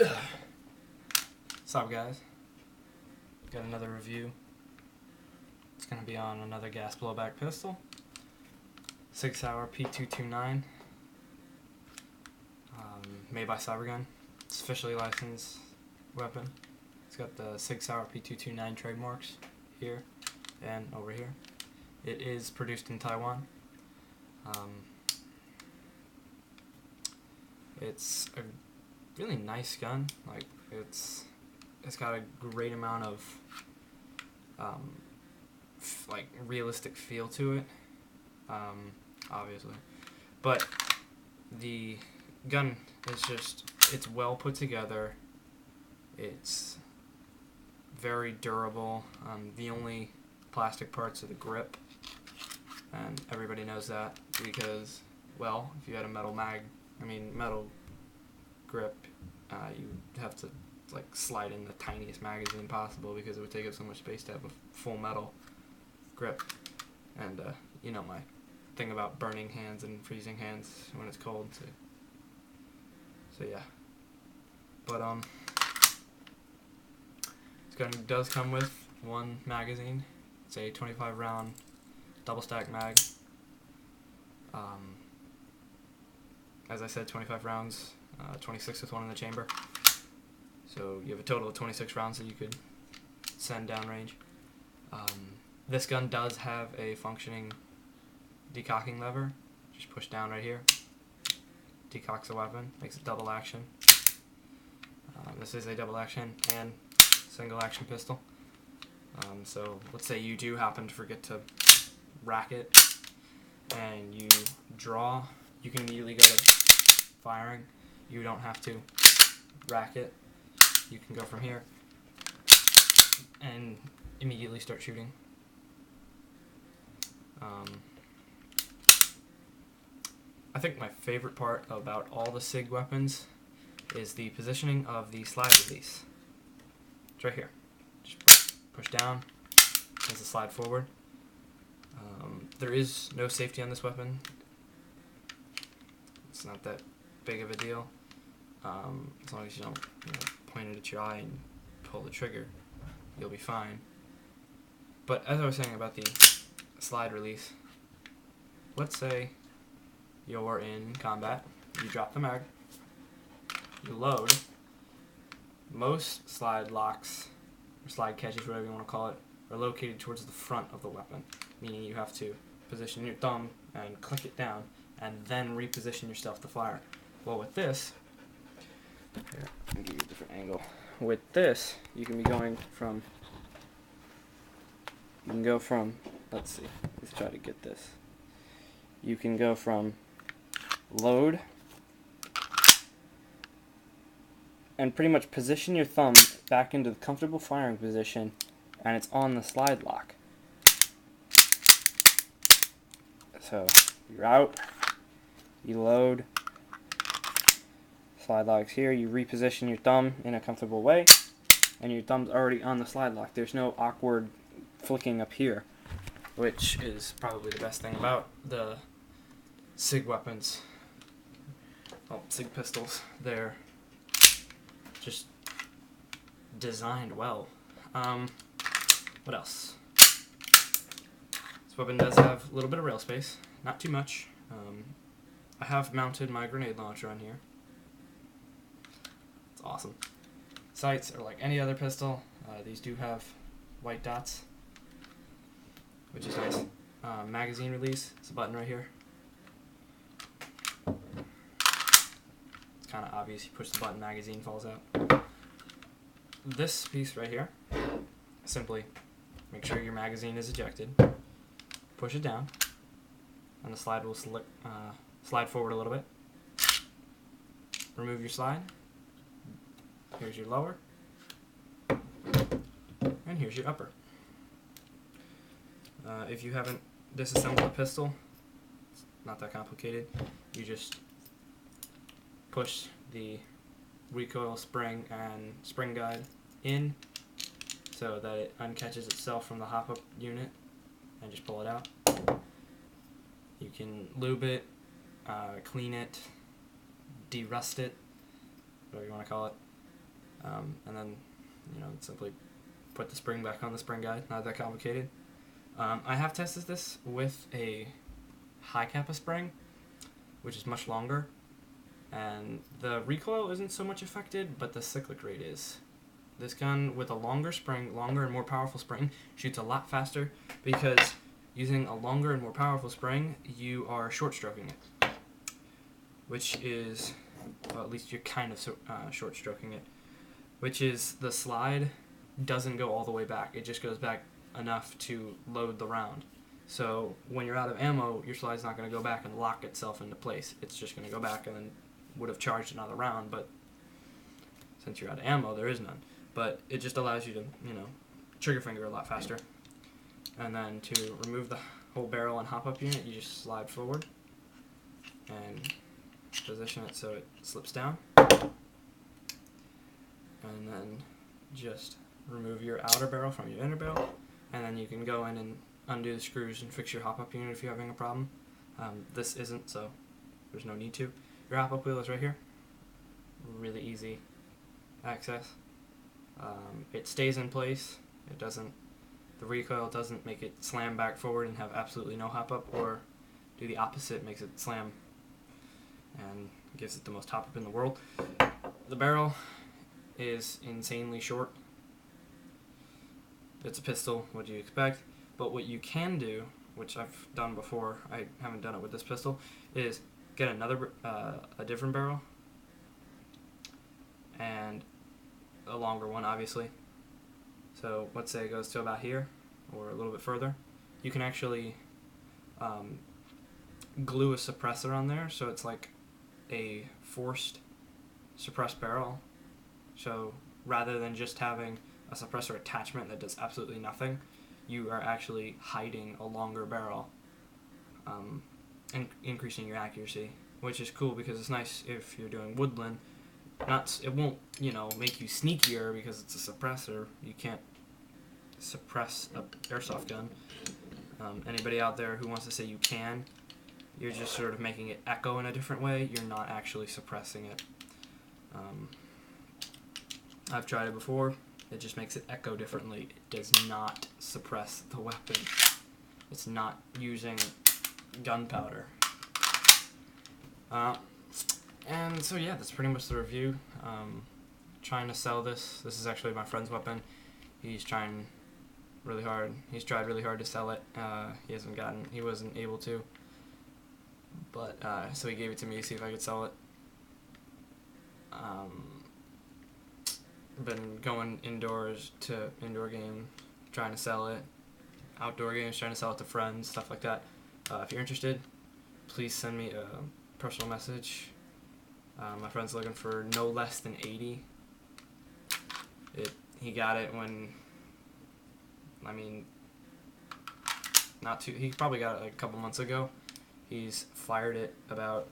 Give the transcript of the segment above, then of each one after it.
What's up, guys? Got another review. It's going to be on another gas blowback pistol. Sig P229. Made by Cybergun. It's officially licensed weapon. It's got the Sig P229 trademarks here and over here. It is produced in Taiwan. It's a really nice gun. Like it's got a great amount of like realistic feel to it, obviously, but the gun is it's well put together. It's very durable. The only plastic parts are the grip, and everybody knows that because, well, if you had a metal grip, you have to like slide in the tiniest magazine possible because it would take up so much space to have a full metal grip. And you know my thing about burning hands and freezing hands when it's cold. So yeah. But this gun does come with one magazine. It's a 25 round double stack mag. As I said, 25 rounds, 26 with one in the chamber. So you have a total of 26 rounds that you could send downrange. This gun does have a functioning decocking lever. Just push down right here. Decocks the weapon, makes it double action. This is a double action and single action pistol. So let's say you do happen to forget to rack it and you draw, you can immediately go to firing. You don't have to rack it. You can go from here and immediately start shooting. I think my favorite part about all the SIG weapons is the positioning of the slide release. It's right here. Just push down, as the slide forward. There is no safety on this weapon. It's not that big of a deal. As long as you don't point it at your eye and pull the trigger, you'll be fine. But as I was saying about the slide release, let's say you're in combat, you drop the mag, you load. Most slide locks, or slide catches, whatever you want to call it, are located towards the front of the weapon, meaning you have to position your thumb and click it down, and then reposition yourself to fire. Well, with this, here, I'll give you a different angle. With this, you can go from, let's see, let's try to get this. You can go from load and pretty much position your thumb back into the comfortable firing position, and it's on the slide lock. So you're out, you load, slide lock's here, you reposition your thumb in a comfortable way, and your thumb's already on the slide lock. There's no awkward flicking up here, which is probably the best thing about the SIG weapons. Well, SIG pistols. They're just designed well. What else? This weapon does have a little bit of rail space, not too much. I have mounted my grenade launcher on here. It's awesome. Sights are like any other pistol. These do have white dots, which is nice. Magazine release, it's a button right here. It's kind of obvious, you push the button, magazine falls out. This piece right here, simply make sure your magazine is ejected, push it down, and the slide will slide forward a little bit. Remove your slide. Here's your lower, and here's your upper. If you haven't disassembled a pistol, it's not that complicated. You just push the recoil spring and spring guide in so that it uncatches itself from the hop-up unit and just pull it out. You can lube it, clean it, de-rust it, whatever you want to call it. and then simply put the spring back on the spring guide. Not that complicated. I have tested this with a high kappa spring, which is much longer, and the recoil isn't so much affected, but the cyclic rate is. This gun with a longer and more powerful spring, shoots a lot faster, because using a longer and more powerful spring, you are short stroking it, which is, well, at least you're kind of short stroking it, which is the slide doesn't go all the way back. It just goes back enough to load the round. So when you're out of ammo, your slide's not going to go back and lock itself into place. It's just going to go back and then would have charged another round, but since you're out of ammo, there is none. But it just allows you to, trigger finger a lot faster. And then to remove the whole barrel and hop-up unit, you just slide forward and position it so it slips down. And then just remove your outer barrel from your inner barrel, and then you can go in and undo the screws and fix your hop-up unit if you're having a problem. This isn't, so there's no need to. Your hop-up wheel is right here. Really easy access. It stays in place. The recoil doesn't make it slam back forward and have absolutely no hop-up, or do the opposite, makes it slam and gives it the most hop-up in the world. The barrel is insanely short. It's a pistol, what do you expect? But what you can do, which I've done before, I haven't done it with this pistol, is get a different barrel, and a longer one, obviously. So let's say it goes to about here, or a little bit further. You can actually glue a suppressor on there, so it's like a forced suppressed barrel. So rather than just having a suppressor attachment that does absolutely nothing, you are actually hiding a longer barrel, and increasing your accuracy, which is cool because it's nice if you're doing woodland. It won't, make you sneakier because it's a suppressor. You can't suppress a airsoft gun. Anybody out there who wants to say you can, you're just sort of making it echo in a different way. You're not actually suppressing it. I've tried it before. It just makes it echo differently. It does not suppress the weapon. It's not using gunpowder. And so yeah, that's pretty much the review. Trying to sell this. This is actually my friend's weapon. He's trying really hard. He's tried really hard to sell it. He wasn't able to. But so he gave it to me to see if I could sell it. Been going indoors to indoor game, trying to sell it. Outdoor games, trying to sell it to friends, stuff like that. If you're interested, please send me a personal message. My friend's looking for no less than 80. He got it when, he probably got it like a couple months ago. He's fired it about,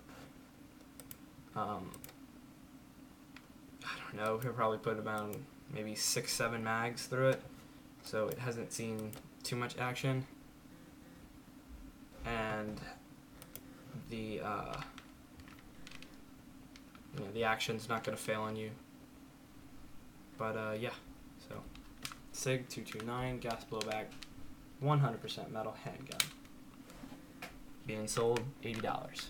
I don't know, he'll probably put about maybe 6-7 mags through it, so it hasn't seen too much action, and the action's not going to fail on you. But yeah, so Sig 229 gas blowback, 100% metal handgun, being sold $80.